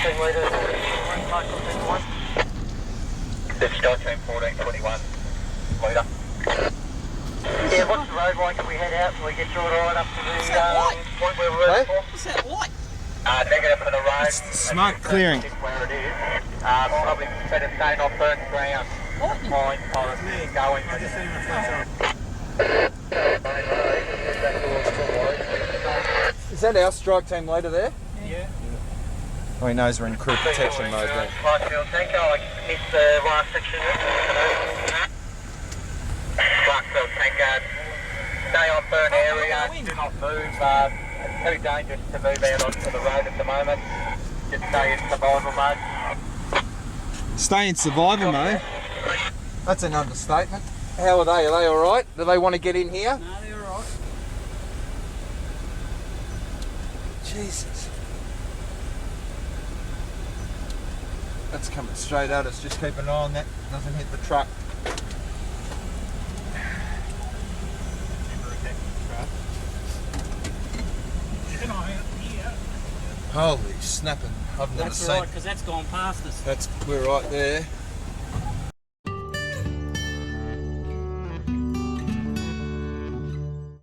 team leader. This is Strike Team 1421 leader. Yeah, what's the road like if we head out and we get your right up to the point where we're ready for? What's that light? Negative for the road. It's the smoke clearing. Where it is. Probably better staying off burnt ground. Fine, going. I just seen my flash on. Is that our strike team leader there? Yeah. Oh, he knows we're in crew protection mode there. Thank you. I missed the last section. Clarksville tanker. Stay on burn area. Do not move. It's too dangerous to move out onto the road at the moment. Just stay in survival mode. Stay in survival mode? That's an understatement. How are they? Are they alright? Do they want to get in here? No, they're alright. Jesus. That's coming straight at us. Just keep an eye on that. Doesn't hit the truck. Holy snapping. I've never That's seen. right, because that's gone past us. We're right there.